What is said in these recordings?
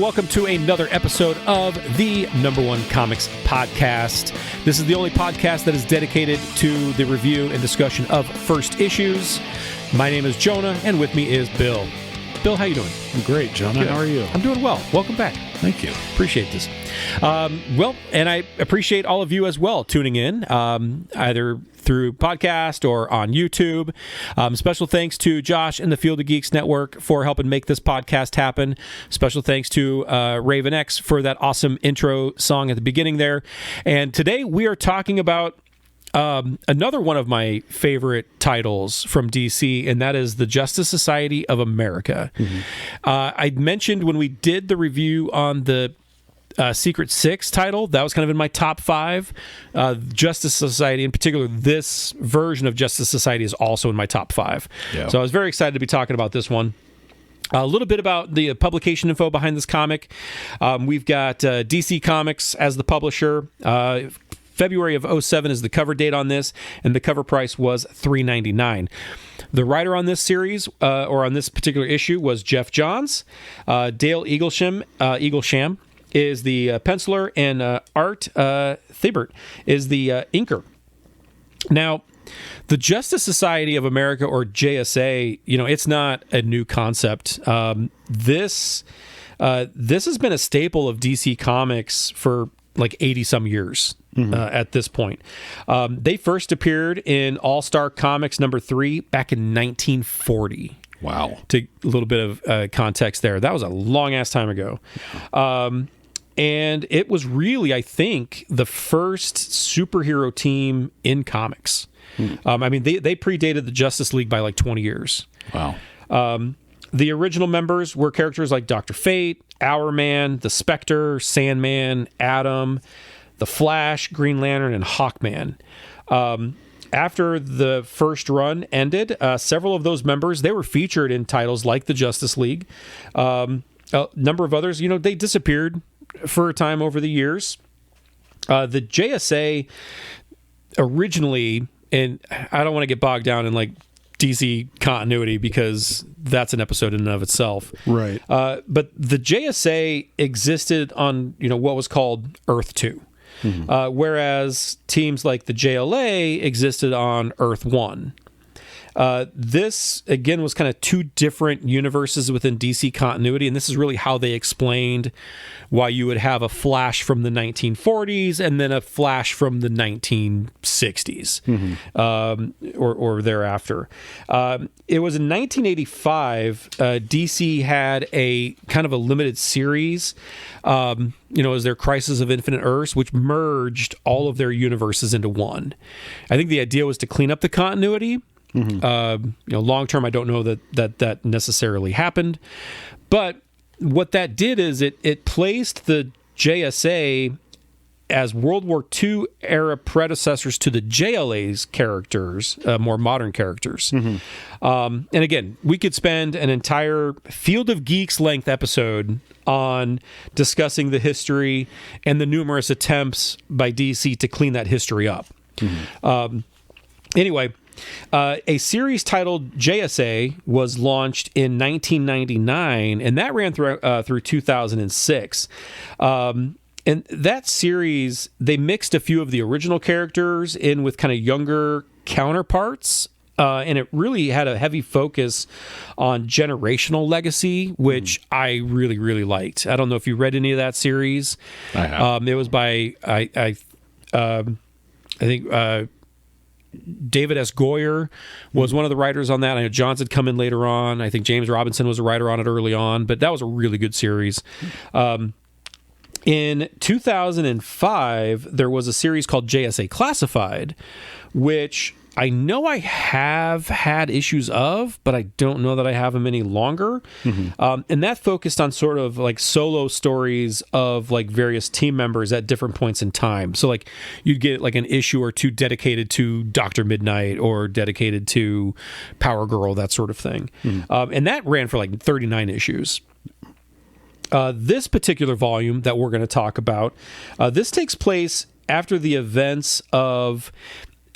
welcome to another episode of the Number One Comics Podcast. This is the only podcast that is dedicated to the review and discussion of first issues. My name is Jonah, and with me is Bill. Bill, how you doing? I'm great, Jonah. Good. How are you? I'm doing well. Welcome back. Thank you. Appreciate this. And I appreciate all of you as well tuning in, either through podcast or on YouTube. Special thanks to Josh and the Field of Geeks Network for helping make this podcast happen. Special thanks to Raven X for that awesome intro song at the beginning there. And today we are talking about another one of my favorite titles from DC, and that is the Justice Society of America. Mm-hmm. I mentioned when we did the review on the Secret Six title, that was kind of in my top five. Justice Society, in particular, this version of Justice Society is also in my top five. Yeah. So I was very excited to be talking about this one. A little bit about the publication info behind this comic. We've got DC Comics as the publisher. February of 2007 is the cover date on this, and the cover price was $3.99. The writer on this series, or on this particular issue, was Jeff Johns. Dale Eaglesham is the penciler, and Art Thibert is the inker. Now, the Justice Society of America, or JSA, it's not a new concept. This has been a staple of DC Comics for like 80-some years. Mm-hmm. At this point. They first appeared in All-Star Comics number 3 back in 1940. Wow. To a little bit of context there. That was a long-ass time ago. And it was really, I think, the first superhero team in comics. Mm. They predated the Justice League by like 20 years. Wow. The original members were characters like Dr. Fate, Hourman, the Spectre, Sandman, Atom, the Flash, Green Lantern, and Hawkman. After the first run ended, several of those members, they were featured in titles like the Justice League. A number of others, they disappeared for a time over the years. The JSA originally, and I don't want to get bogged down in like DC continuity because that's an episode in and of itself. Right. But the JSA existed on, what was called Earth 2. Mm-hmm. Whereas teams like the JLA existed on Earth 1. This, again, was kind of two different universes within DC continuity, and this is really how they explained why you would have a Flash from the 1940s and then a Flash from the 1960s, mm-hmm. Or thereafter. It was in 1985, DC had a kind of a limited series, as their Crisis of Infinite Earths, which merged all of their universes into one. I think the idea was to clean up the continuity. Mm-hmm. Long term, I don't know that necessarily happened, but what that did is it placed the JSA as World War II era predecessors to the JLA's characters, more modern characters. Mm-hmm. And again, we could spend an entire Field of Geeks length episode on discussing the history and the numerous attempts by DC to clean that history up. Mm-hmm. Anyway. A series titled JSA was launched in 1999, and that ran through 2006. And that series, they mixed a few of the original characters in with kind of younger counterparts, and it really had a heavy focus on generational legacy, which I really, really liked. I don't know if you read any of that series. I have. It was by I think. David S. Goyer was one of the writers on that. I know Johns had come in later on. I think James Robinson was a writer on it early on, but that was a really good series. In 2005, there was a series called JSA Classified, which I know I have had issues of, but I don't know that I have them any longer. Mm-hmm. And that focused on sort of like solo stories of like various team members at different points in time. So like you'd get like an issue or two dedicated to Dr. Midnight or dedicated to Power Girl, that sort of thing. Mm-hmm. And that ran for like 39 issues. This particular volume that we're going to talk about, this takes place after the events of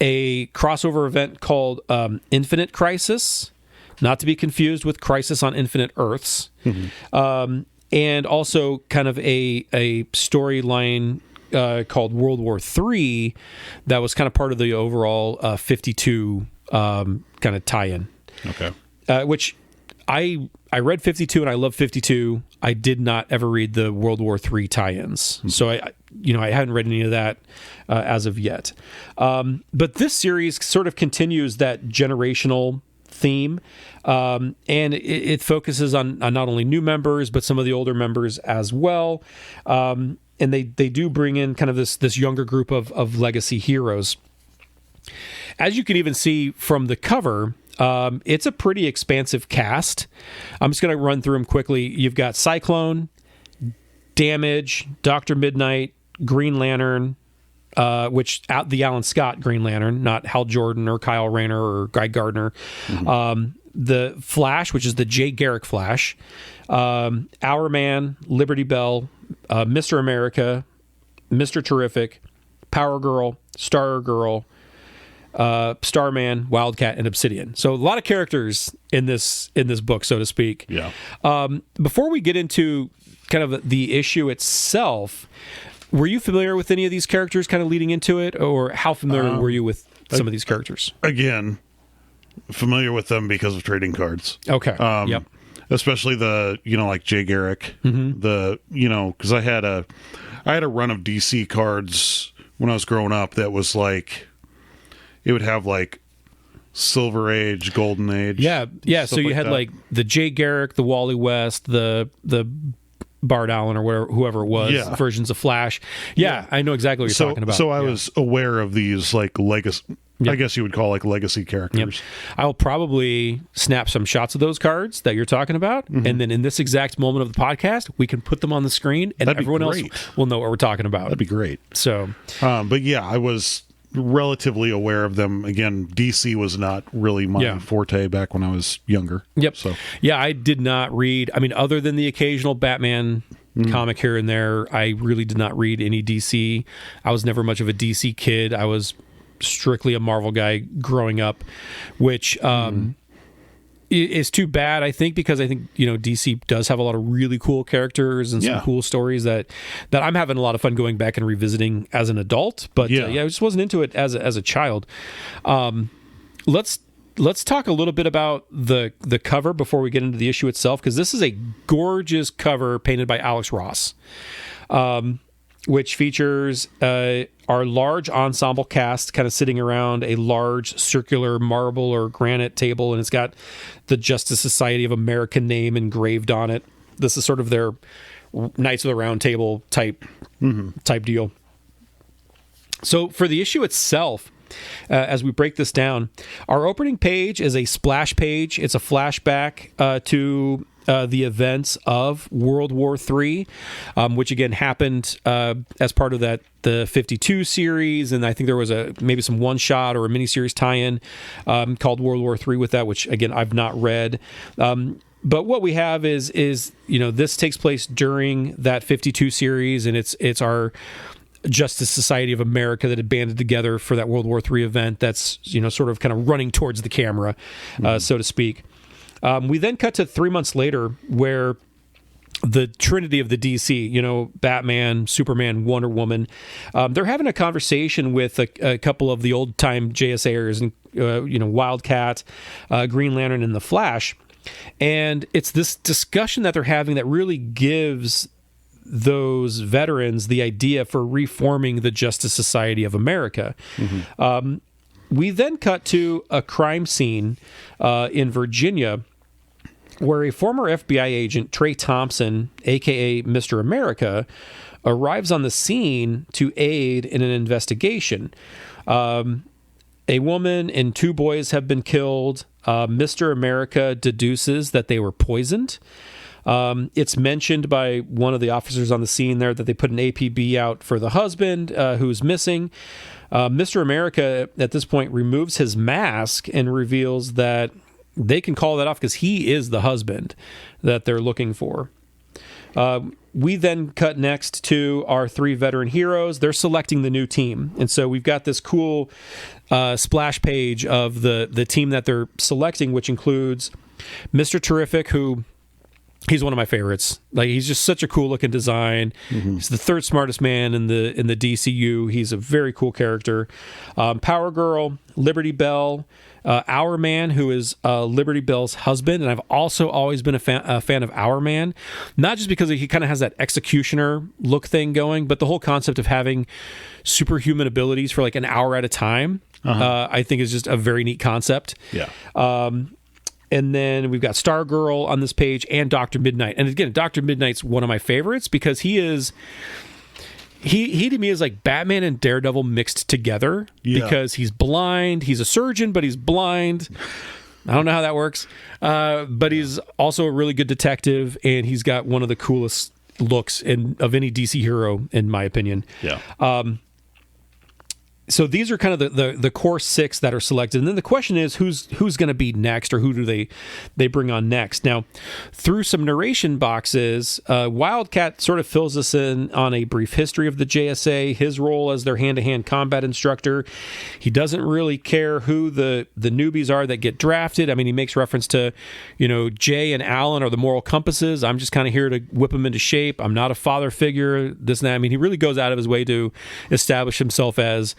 a crossover event called Infinite Crisis, not to be confused with Crisis on Infinite Earths. Mm-hmm. and also kind of a storyline called World War III that was kind of part of the overall 52 kind of tie-in. Okay. Which I read 52 and I love 52. I did not ever read the World War III tie-ins. So I hadn't read any of that as of yet. But this series sort of continues that generational theme, and it focuses on not only new members but some of the older members as well. And they do bring in kind of this younger group of legacy heroes. As you can even see from the cover, it's a pretty expansive cast. I'm just going to run through them quickly. You've got Cyclone, Damage, Dr. Midnight, Green Lantern, the Alan Scott Green Lantern, not Hal Jordan or Kyle Rayner or Guy Gardner. The Flash, which is the Jay Garrick Flash, Hourman, Liberty Bell, Mr. America, Mr. Terrific, Power Girl, Star Girl, Starman, Wildcat, and Obsidian. So a lot of characters in this book, so to speak. Yeah. Before we get into kind of the issue itself, were you familiar with any of these characters kind of leading into it, or how familiar were you with some of these characters? Again, familiar with them because of trading cards. Okay. Yep. Especially the, like Jay Garrick, because I had a run of DC cards when I was growing up that was like, it would have like Silver Age, Golden Age. Yeah. So you had like the Jay Garrick, the Wally West, the Bart Allen or whoever it was, versions of Flash. Yeah, I know exactly what you're talking about. So I was aware of these like legacy, I guess you would call like legacy characters. Yep. I'll probably snap some shots of those cards that you're talking about, and then in this exact moment of the podcast, we can put them on the screen, and everyone else will know what we're talking about. That'd be great. So, but yeah, I was relatively aware of them. Again, DC was not really my forte back when I was younger. Yep. So yeah, I did not read. I mean, other than the occasional Batman comic here and there, I really did not read any DC. I was never much of a DC kid. I was strictly a Marvel guy growing up, which is too bad, I think, because I think DC does have a lot of really cool characters and some cool stories that I'm having a lot of fun going back and revisiting as an adult. But I just wasn't into it as a child. Let's talk a little bit about the cover before we get into the issue itself, because this is a gorgeous cover painted by Alex Ross, which features our large ensemble cast kind of sitting around a large circular marble or granite table, and it's got the Justice Society of America name engraved on it. This is sort of their Knights of the Round Table type deal. So for the issue itself, as we break this down, our opening page is a splash page. It's a flashback to the events of World War III, which again happened as part of the 52 series, and I think there was maybe some one shot or a miniseries tie-in called World War III with that, which again I've not read. But what we have is this takes place during that 52 series, and it's our Justice Society of America that had banded together for that World War III event that's sort of kind of running towards the camera, so to speak. We then cut to 3 months later, where the trinity of the DC, Batman, Superman, Wonder Woman, they're having a conversation with a couple of the old-time JSAers, and Wildcat, Green Lantern, and the Flash. And it's this discussion that they're having that really gives those veterans the idea for reforming the Justice Society of America. We then cut to a crime scene in Virginia, where a former FBI agent, Trey Thompson, a.k.a. Mr. America, arrives on the scene to aid in an investigation. A woman and 2 boys have been killed. Mr. America deduces that they were poisoned. It's mentioned by one of the officers on the scene there that they put an APB out for the husband who's missing. Mr. America, at this point, removes his mask and reveals that they can call that off because he is the husband that they're looking for. We then cut next to our 3 veteran heroes. They're selecting the new team. And so we've got this cool splash page of the team that they're selecting, which includes Mr. Terrific, who He's one of my favorites. Like, he's just such a cool looking design. He's the third smartest man in the DCU. He's a very cool character. Power Girl, Liberty Bell, Hour Man, who is Liberty Bell's husband, and I've also always been a fan of Hour Man, not just because he kind of has that executioner look thing going, but the whole concept of having superhuman abilities for like an hour at a time. I think is just a very neat concept. Yeah. And then we've got Stargirl on this page and Dr. Midnight. And again, Dr. Midnight's one of my favorites because he to me is like Batman and Daredevil mixed together because he's blind. He's a surgeon, but he's blind. I don't know how that works. But he's also a really good detective, and he's got one of the coolest looks of any DC hero, in my opinion. Yeah. So these are kind of the core 6 that are selected. And then the question is, who's going to be next, or who do they bring on next? Now, through some narration boxes, Wildcat sort of fills us in on a brief history of the JSA, his role as their hand-to-hand combat instructor. He doesn't really care who the newbies are that get drafted. I mean, he makes reference to, Jay and Alan are the moral compasses. I'm just kind of here to whip them into shape. I'm not a father figure, this and that. I mean, he really goes out of his way to establish himself as,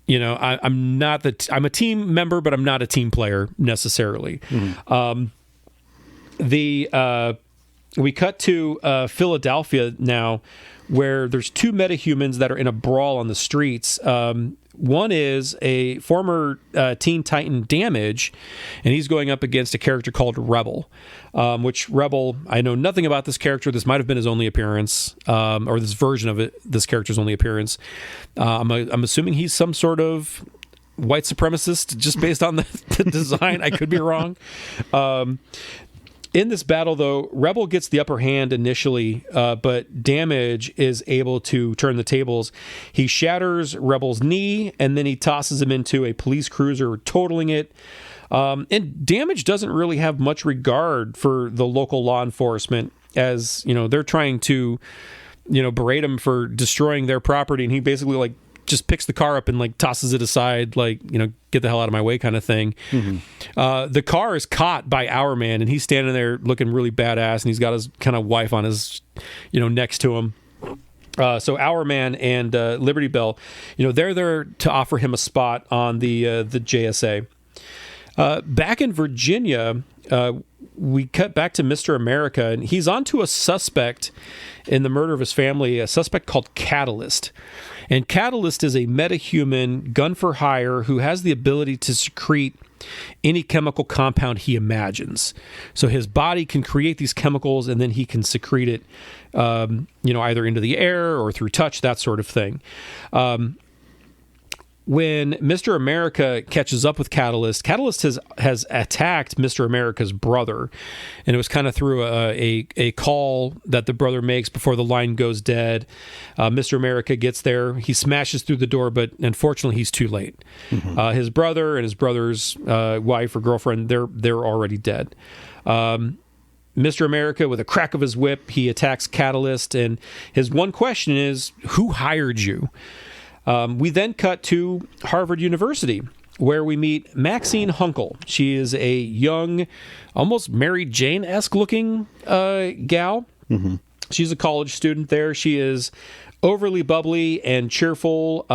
I'm a team member, but I'm not a team player necessarily. We cut to Philadelphia now, where there's 2 metahumans that are in a brawl on the streets. One is a former Teen Titan, Damage, and he's going up against a character called Rebel, which Rebel, I know nothing about this character. This might have been his only appearance, or this version of it, this character's only appearance. I'm assuming he's some sort of white supremacist, just based on the design. I could be wrong. In this battle, though, Rebel gets the upper hand initially, but Damage is able to turn the tables. He shatters Rebel's knee, and then he tosses him into a police cruiser, totaling it. And Damage doesn't really have much regard for the local law enforcement, as they're trying to, berate him for destroying their property, and he basically just picks the car up and tosses it aside, get the hell out of my way kind of thing. The car is caught by Hour Man, and he's standing there looking really badass, and he's got his kind of wife on his, next to him. So Hour Man and Liberty Bell, they're there to offer him a spot on the JSA. Back in Virginia, we cut back to Mr. America, and he's onto a suspect in the murder of his family, a suspect called Catalyst. And Catalyst is a metahuman gun for hire who has the ability to secrete any chemical compound he imagines. So his body can create these chemicals, and then he can secrete it, either into the air or through touch, that sort of thing. When Mr. America catches up with Catalyst has attacked Mr. America's brother, and it was kind of through a call that the brother makes before the line goes dead. Mr. America gets there, he smashes through the door, but unfortunately he's too late. His brother and his brother's wife or girlfriend, they're already dead. Mr. America, with a crack of his whip, he attacks Catalyst, and his one question is, who hired you? We then cut to Harvard University, where we meet Maxine Hunkel. She is a young, almost Mary Jane-esque looking gal. She's a college student there. She is overly bubbly and cheerful.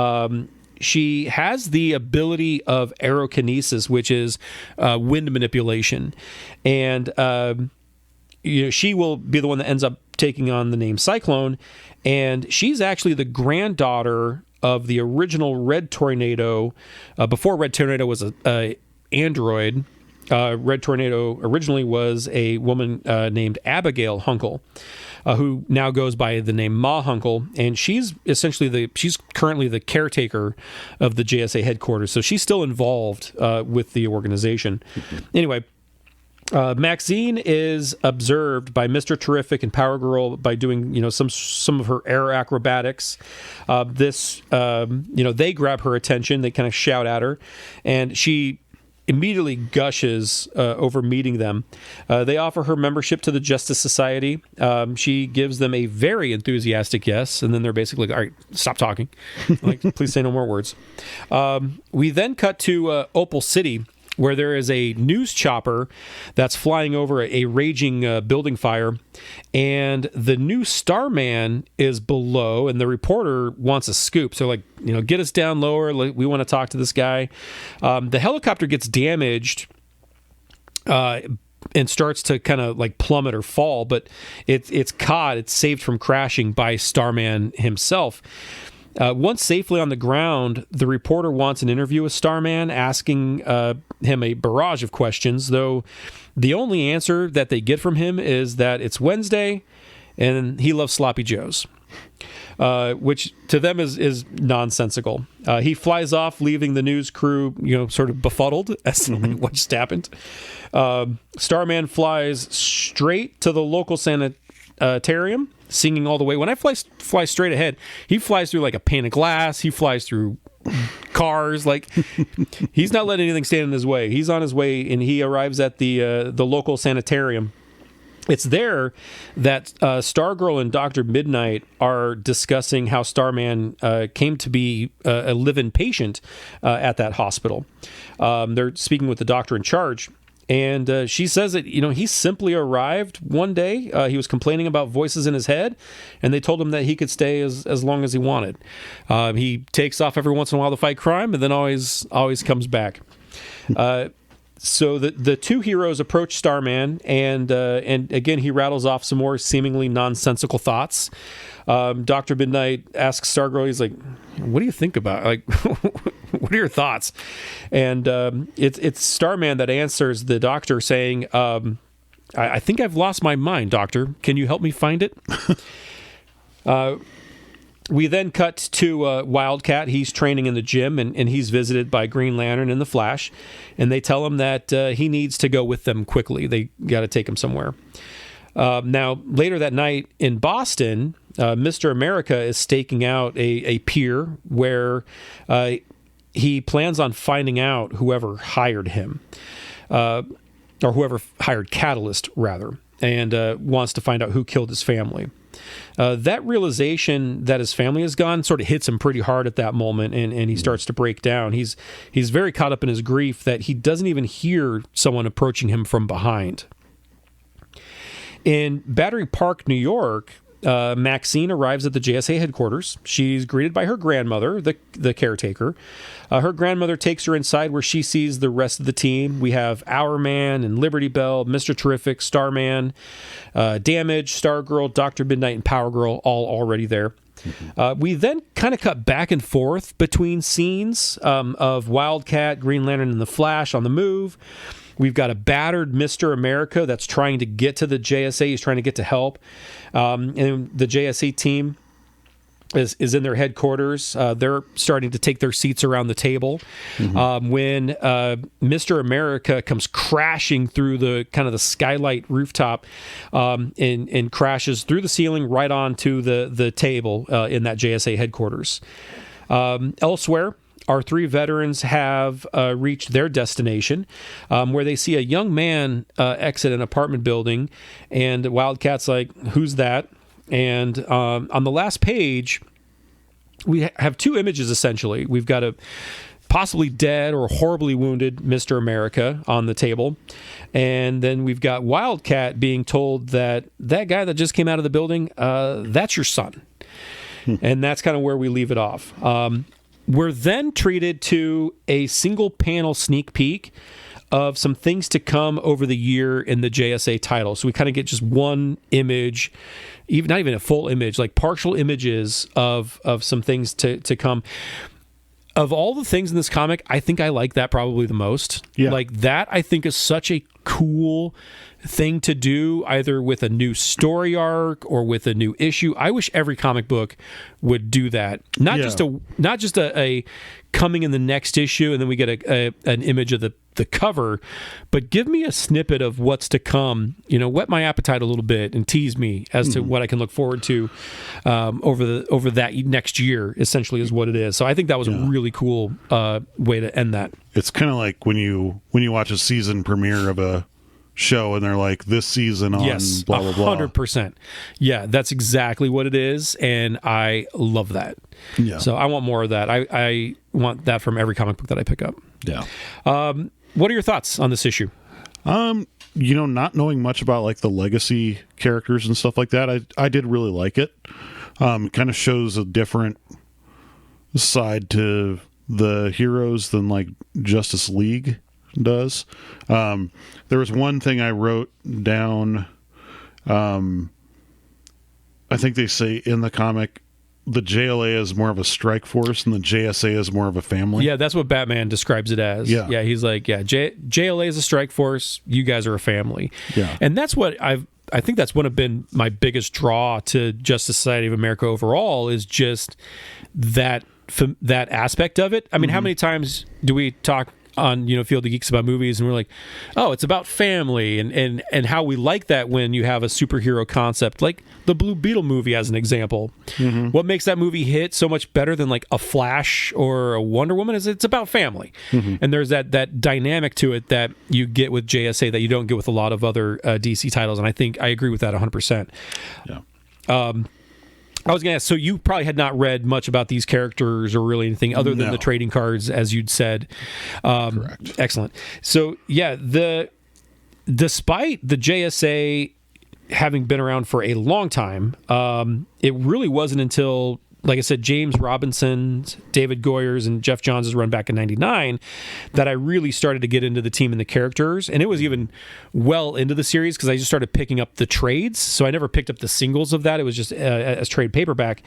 She has the ability of aerokinesis, which is wind manipulation. And she will be the one that ends up taking on the name Cyclone. And she's actually the granddaughter of the original Red Tornado. Before Red Tornado was a android, Red Tornado originally was a woman named Abigail Hunkel, who now goes by the name Ma Hunkel, and she's currently the caretaker of the JSA headquarters, so she's still involved with the organization. Anyway, Maxine is observed by Mr. Terrific and Power Girl by doing, some of her air acrobatics. They grab her attention. They kind of shout at her, and she immediately gushes over meeting them. They offer her membership to the Justice Society. She gives them a very enthusiastic yes, and then they're basically like, all right, stop talking. Please say no more words. We then cut to Opal City, where there is a news chopper that's flying over a raging building fire, and the new Starman is below, and the reporter wants a scoop. So, like, get us down lower. We want to talk to this guy. The helicopter gets damaged and starts to kind of like plummet or fall, but it's saved from crashing by Starman himself. Once safely on the ground, the reporter wants an interview with Starman, asking him a barrage of questions, though the only answer that they get from him is that it's Wednesday and he loves sloppy joes, which to them is nonsensical. He flies off, leaving the news crew, sort of befuddled as to what just happened. Starman flies straight to the local sanitarium, singing all the way. When I fly straight ahead, he flies through like a pane of glass. He flies through cars. Like, he's not letting anything stand in his way. He's on his way, and he arrives at the local sanitarium. It's there that Stargirl and Dr. Midnight are discussing how Starman came to be a live-in patient at that hospital. They're speaking with the doctor in charge. And she says that, he simply arrived one day. He was complaining about voices in his head, and they told him that he could stay as long as he wanted. He takes off every once in a while to fight crime, and then always comes back. So the two heroes approach Starman, and again, he rattles off some more seemingly nonsensical thoughts. Dr. Midnight asks Stargirl, he's like, what do you think about, like, what are your thoughts? And it's Starman that answers the doctor saying, I think I've lost my mind, doctor. Can you help me find it? We then cut to Wildcat. He's training in the gym, and he's visited by Green Lantern and the Flash. And they tell him that he needs to go with them quickly. They got to take him somewhere. Now, later that night in Boston, Mr. America is staking out a pier where he plans on finding out whoever hired him, or whoever hired Catalyst, rather, and wants to find out who killed his family. That realization that his family is gone sort of hits him pretty hard at that moment, and he starts to break down. He's very caught up in his grief that he doesn't even hear someone approaching him from behind. In Battery Park, New York, Maxine arrives at the JSA headquarters. She's greeted by her grandmother, the caretaker. Her grandmother takes her inside where she sees the rest of the team. We have Hourman and Liberty Bell, Mr. Terrific, Starman, Damage, Stargirl, Dr. Midnight, and Power Girl all already there. We then kind of cut back and forth between scenes of Wildcat, Green Lantern, and the Flash on the move. We've got a battered Mr. America that's trying to get to the JSA. He's trying to get to help. And the JSA team is in their headquarters. They're starting to take their seats around the table. When Mr. America comes crashing through the kind of the skylight rooftop and crashes through the ceiling right onto the table in that JSA headquarters. Elsewhere, our three veterans have reached their destination, where they see a young man exit an apartment building, and Wildcat's like, who's that? And on the last page, we have two images, essentially. We've got a possibly dead or horribly wounded Mr. America on the table, and then we've got Wildcat being told that guy that just came out of the building, that's your son. And that's kind of where we leave it off. We're then treated to a single panel sneak peek of some things to come over the year in the JSA title. So we kind of get just one image, not even a full image, like partial images of some things to come. Of all the things in this comic, I think I like that probably the most. Yeah. Like, that I think is such a cool thing to do, either with a new story arc or with a new issue. I wish every comic book would do that. Not just a coming in the next issue and then we get an image of the cover, but give me a snippet of what's to come. Whet my appetite a little bit and tease me as to what I can look forward to over that next year. Essentially, is what it is. So I think that was a really cool way to end that. It's kind of like when you watch a season premiere of a show and they're like, this season on blah blah blah. 100%. Yeah, that's exactly what it is, and I love that. Yeah. So I want more of that. I want that from every comic book that I pick up. Yeah. what are your thoughts on this issue? Not knowing much about like the legacy characters and stuff like that, I did really like it. Kind of shows a different side to the heroes than like Justice League does. There was one thing I wrote down. I think they say in the comic the JLA is more of a strike force and the JSA is more of a family. Yeah, that's what Batman describes it as. Yeah, he's like, JLA is a strike force. You guys are a family. Yeah, and that's what I think that's one of been my biggest draw to Justice Society of America overall is just that aspect of it. I mean, how many times do we talk on Field of Geeks about movies and we're like, oh, it's about family and how we like that when you have a superhero concept like the Blue Beetle movie as an example. What makes that movie hit so much better than like a Flash or a Wonder Woman is it's about family. And there's that dynamic to it that you get with JSA that you don't get with a lot of other DC titles, and I think I agree with that 100%. Yeah. I was going to ask, so you probably had not read much about these characters or really anything other than the trading cards, as you'd said. Correct. Excellent. So, yeah, despite the JSA having been around for a long time, it really wasn't until, like I said, James Robinson's, David Goyer's, and Jeff Johns' run back in 99 that I really started to get into the team and the characters. And it was even well into the series because I just started picking up the trades. So I never picked up the singles of that. It was just as trade paperback.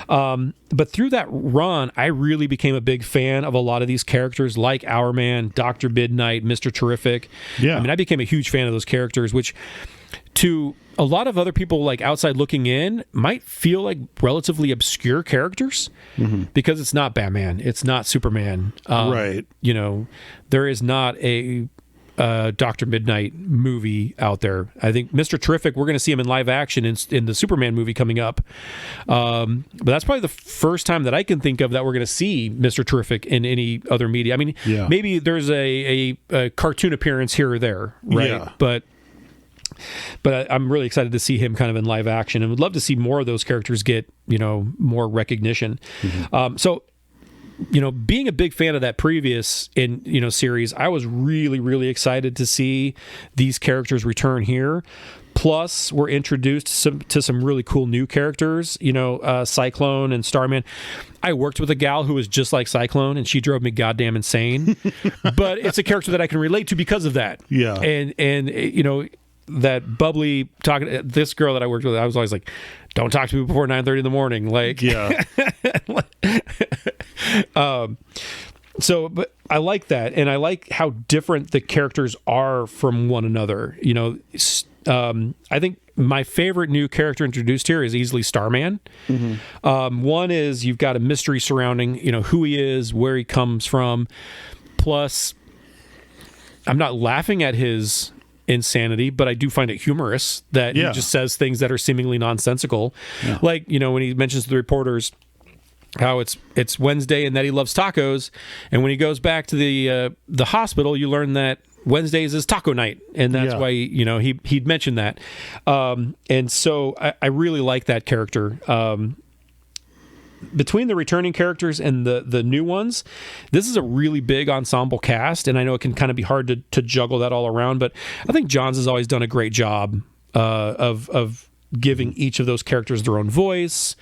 But through that run, I really became a big fan of a lot of these characters like Hourman, Dr. Midnight, Mr. Terrific. Yeah. I mean, I became a huge fan of those characters, which to a lot of other people like outside looking in might feel like relatively obscure characters because it's not Batman, it's not Superman, right? There is not a Dr. Midnight movie out there. I think Mr. Terrific, we're going to see him in live action in the Superman movie coming up, but that's probably the first time that I can think of that we're going to see Mr. Terrific in any other media. I mean, maybe there's a cartoon appearance here or there, right? Yeah. But I'm really excited to see him kind of in live action and would love to see more of those characters get, more recognition. So, being a big fan of that previous series, I was really, really excited to see these characters return here. Plus, we're introduced to some really cool new characters, Cyclone and Starman. I worked with a gal who was just like Cyclone, and she drove me goddamn insane. But it's a character that I can relate to because of that. Yeah. And that bubbly talking, this girl that I worked with, I was always like, don't talk to me before 9:30 in the morning. Like, yeah. But I like that. And I like how different the characters are from one another. I think my favorite new character introduced here is easily Starman. One is you've got a mystery surrounding, who he is, where he comes from. Plus, I'm not laughing at his insanity, but I do find it humorous that he just says things that are seemingly nonsensical. Yeah. Like, when he mentions to the reporters how it's Wednesday and that he loves tacos, and when he goes back to the hospital, you learn that Wednesdays is taco night, and that's why he'd mentioned that. And so I really like that character. Between the returning characters and the new ones, this is a really big ensemble cast, and I know it can kind of be hard to juggle that all around, but I think Johns has always done a great job of giving each of those characters their own voice,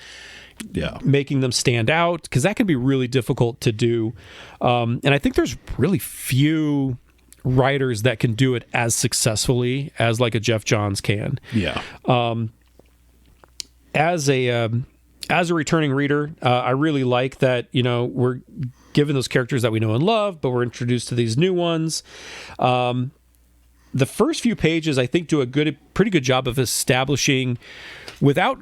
making them stand out, because that can be really difficult to do. And I think there's really few writers that can do it as successfully as like a Jeff Johns can. Yeah. As a returning reader, I really like that, we're given those characters that we know and love, but we're introduced to these new ones. The first few pages, I think, do a pretty good job of establishing, without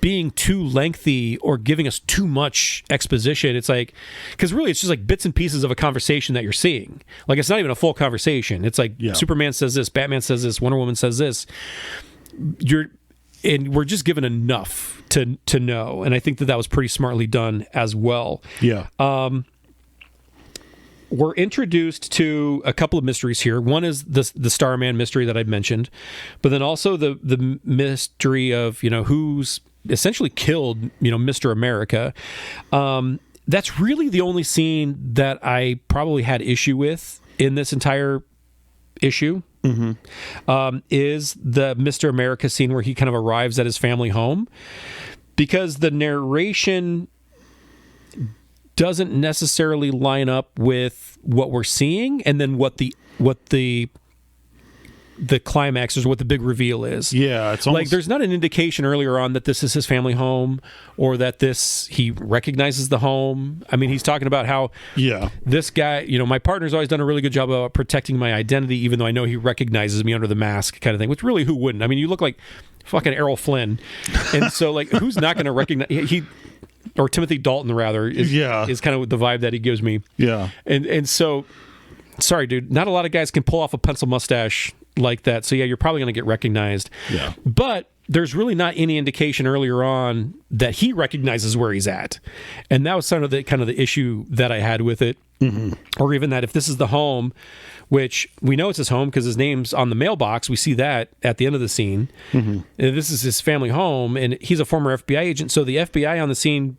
being too lengthy or giving us too much exposition. It's like, because really it's just like bits and pieces of a conversation that you're seeing. Like, it's not even a full conversation. It's like Superman says this, Batman says this, Wonder Woman says this. And we're just given enough to know, and I think that was pretty smartly done as well. Yeah. We're introduced to a couple of mysteries here. One is the Starman mystery that I mentioned, but then also the mystery of who's essentially killed Mr. America. That's really the only scene that I probably had issue with in this entire issue is the Mr. America scene where he kind of arrives at his family home, because the narration doesn't necessarily line up with what we're seeing, and then what the climax is, what the big reveal is. Yeah, it's almost like there's not an indication earlier on that this is his family home, or that he recognizes the home. I mean, he's talking about how this guy, my partner's always done a really good job about protecting my identity, even though I know he recognizes me under the mask, kind of thing, which really, who wouldn't? I mean, you look like fucking Errol Flynn. And so, like, who's not going to recognize or Timothy Dalton, rather, is kind of the vibe that he gives me. Yeah. And so, sorry, dude, not a lot of guys can pull off a pencil mustache like that. So, yeah, you're probably going to get recognized. Yeah. But there's really not any indication earlier on that he recognizes where he's at. And that was kind of the issue that I had with it. Mm-hmm. Or even that if this is the home, which we know it's his home because his name's on the mailbox. We see that at the end of the scene. Mm-hmm. And this is his family home, and he's a former FBI agent. So the FBI on the scene,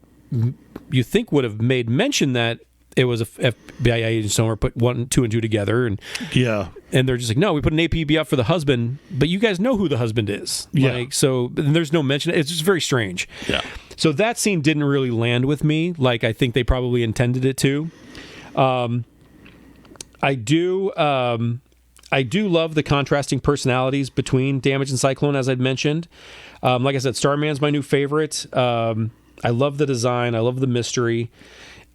you think, would have made mention that it was a FBI agent somewhere, put 1, 2, and 2 together. And they're just like, no, we put an APB up for the husband, but you guys know who the husband is. Yeah. Like, so there's no mention. It's just very strange. Yeah. So that scene didn't really land with me like I think they probably intended it to. I do love the contrasting personalities between Damage and Cyclone, as I'd mentioned. Like I said, Starman's my new favorite. I love the design. I love the mystery.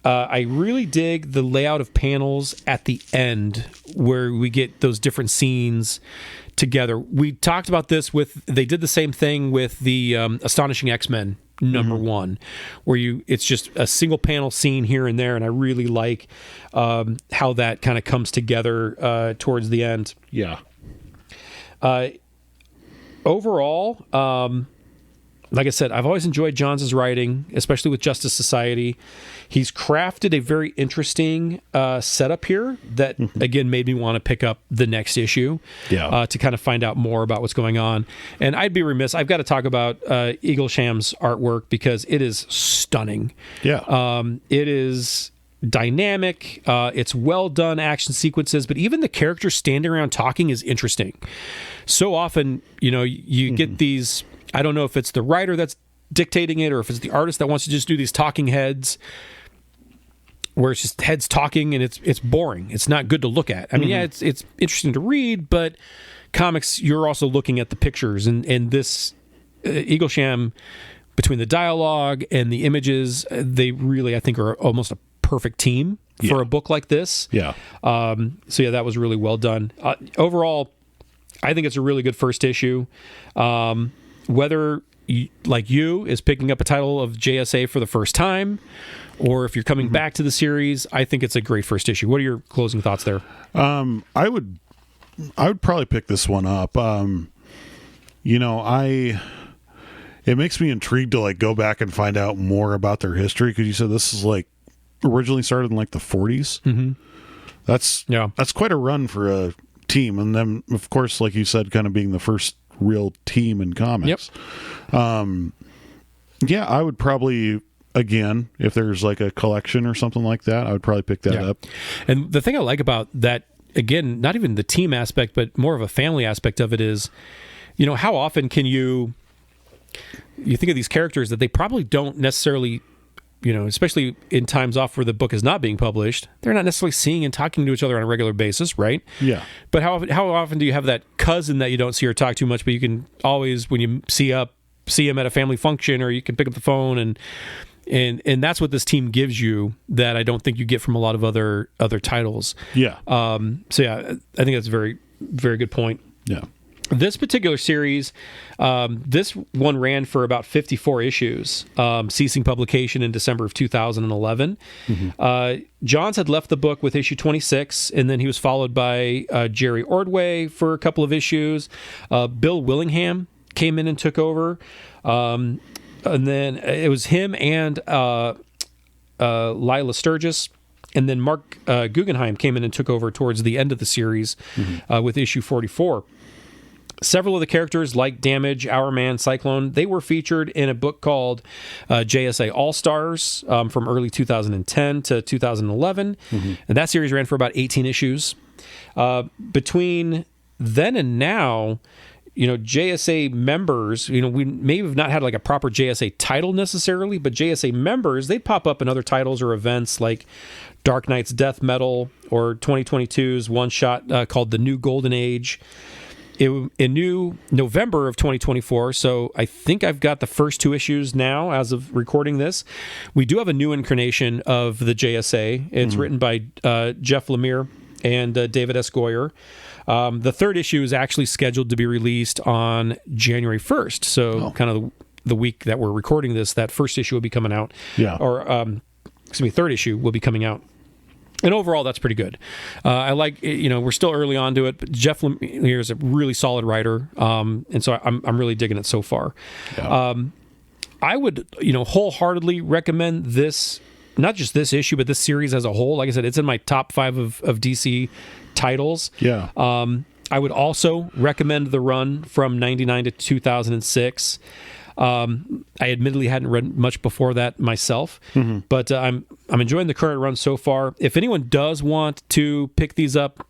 I really dig the layout of panels at the end where we get those different scenes together. We talked about this they did the same thing with the Astonishing X-Men #1, where it's just a single panel scene here and there, and I really like how that kind of comes together towards the end. Yeah. Overall, like I said, I've always enjoyed Johns' writing, especially with Justice Society. He's crafted a very interesting setup here that, again, made me want to pick up the next issue to kind of find out more about what's going on. And I'd be remiss, I've got to talk about Eaglesham's artwork because it is stunning. Yeah. It is dynamic. It's well done action sequences, but even the characters standing around talking is interesting. So often, you get these, I don't know if it's the writer that's dictating it or if it's the artist that wants to just do these talking heads where it's just heads talking and it's boring. It's not good to look at. I mean, yeah, it's interesting to read, but comics, you're also looking at the pictures, and this Eaglesham, between the dialogue and the images, they really, I think, are almost a perfect team for a book like this. Yeah. So yeah, that was really well done. Overall, I think it's a really good first issue. Whether you is picking up a title of JSA for the first time, or if you're coming back to the series, I think it's a great first issue. What are your closing thoughts there? I would probably pick this one up. It makes me intrigued to like go back and find out more about their history, because you said this is like originally started in like the 40s. Mm-hmm. That's quite a run for a team, and then of course, like you said, kind of being the first real team in comics. Yep. I would probably, again, if there's like a collection or something like that, I would probably pick that up. And the thing I like about that, again, not even the team aspect, but more of a family aspect of it is, how often can you think of these characters that they probably don't necessarily, especially in times off where the book is not being published, they're not necessarily seeing and talking to each other on a regular basis, right? Yeah. But how often do you have that cousin that you don't see or talk to much, but you can always, when you see him at a family function, or you can pick up the phone, and that's what this team gives you that I don't think you get from a lot of other titles. Yeah. So yeah, I think that's a very, very good point. Yeah. This particular series, this one ran for about 54 issues, ceasing publication in December of 2011. Mm-hmm. Johns had left the book with issue 26, and then he was followed by Jerry Ordway for a couple of issues. Bill Willingham came in and took over. And then it was him and Lila Sturgis. And then Mark Guggenheim came in and took over towards the end of the series with issue 44. Several of the characters, like Damage, Hourman, Cyclone, they were featured in a book called JSA All-Stars from early 2010 to 2011. Mm-hmm. And that series ran for about 18 issues. between then and now, JSA members, we may have not had like a proper JSA title necessarily, but JSA members, they pop up in other titles or events like Dark Knight's Death Metal or 2022's one shot called The New Golden Age. In new November of 2024, so I think I've got the first 2 issues now as of recording this. We do have a new incarnation of the JSA. It's written by Jeff Lemire and David S. Goyer. The 3rd issue is actually scheduled to be released on January 1st, so kind of the week that we're recording this, that first issue will be coming out. Yeah. Or, 3rd issue will be coming out. And overall, that's pretty good. I like, we're still early on to it, but Jeff Lemire is a really solid writer, and so I'm really digging it so far. Yeah. I would, wholeheartedly recommend this, not just this issue, but this series as a whole. Like I said, it's in my top 5 of DC titles. Yeah. I would also recommend the run from 99 to 2006. I admittedly hadn't read much before that myself, but I'm enjoying the current run so far. If anyone does want to pick these up,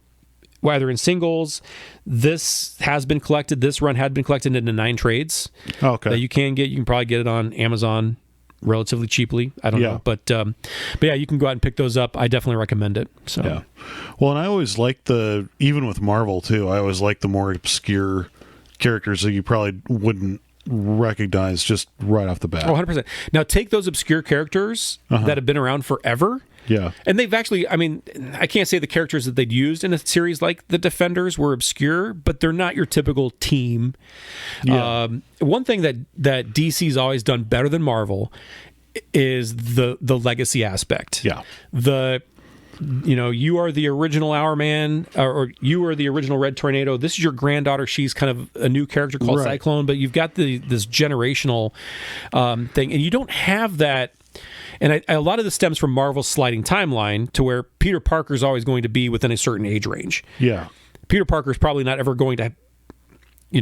whether in singles, this run had been collected into 9 trades. Okay. That you can get. You can probably get it on Amazon relatively cheaply. I don't know, but yeah, you can go out and pick those up. I definitely recommend it. So yeah. Well, and I always like even with Marvel too, I always like the more obscure characters that you probably wouldn't recognize just right off the bat. 100%. Now take those obscure characters that have been around forever. Yeah. And they've actually, I can't say the characters that they'd used in a series like the Defenders were obscure, but they're not your typical team. Yeah. One thing that DC's always done better than Marvel is the legacy aspect. Yeah. You are the original Hourman, or you are the original Red Tornado. This is your granddaughter. She's kind of a new character called Cyclone, but you've got this generational thing, and you don't have that. And a lot of this stems from Marvel's sliding timeline to where Peter Parker is always going to be within a certain age range. Yeah. Peter Parker is probably not ever going to,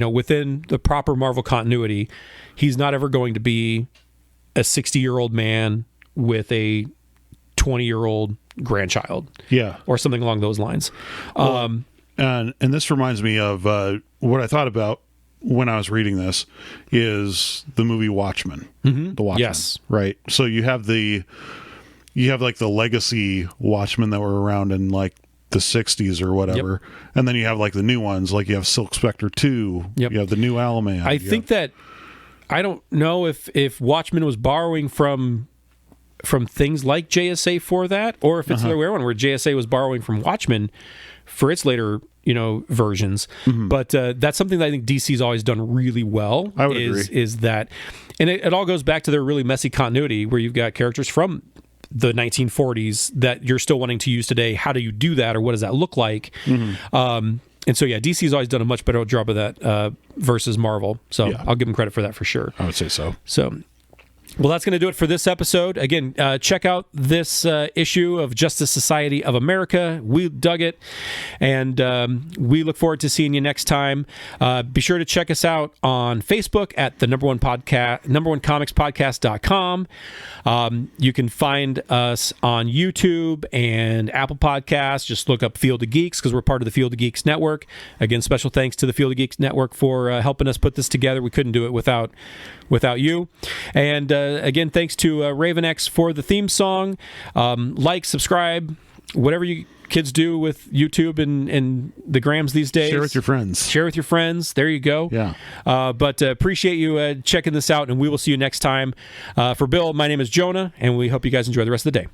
within the proper Marvel continuity, he's not ever going to be a 60-year-old man with a 20-year-old grandchild. Yeah. Or something along those lines. Well, and this reminds me of what I thought about when I was reading this is the movie Watchmen. Mm-hmm. The Watchmen. Yes. Right. So you have like the legacy Watchmen that were around in like the 60s or whatever. Yep. And then you have like the new ones, like you have Silk Spectre 2. Yep. You have the new Owlman. I think that, I don't know if Watchmen was borrowing from things like JSA for that, or if it's the other way around, where JSA was borrowing from Watchmen for its later, versions. Mm-hmm. But that's something that I think DC's always done really well. I would agree. Is that, and it all goes back to their really messy continuity, where you've got characters from the 1940s that you're still wanting to use today. How do you do that, or what does that look like? Mm-hmm. And so, yeah, DC's always done a much better job of that versus Marvel. So I'll give them credit for that for sure. I would say so. So, well, that's going to do it for this episode. Again, check out this issue of Justice Society of America. We dug it, and we look forward to seeing you next time. Be sure to check us out on Facebook at the number1comicspodcast.com. You can find us on YouTube and Apple Podcasts. Just look up Field of Geeks, because we're part of the Field of Geeks Network. Again, special thanks to the Field of Geeks Network for helping us put this together. We couldn't do it without you. And again, thanks to Raven X for the theme song. Like, subscribe, whatever you kids do with YouTube and the grams these days. Share with your friends. There you go. Yeah. But appreciate you checking this out, and we will see you next time. For Bill, my name is Jonah, and we hope you guys enjoy the rest of the day.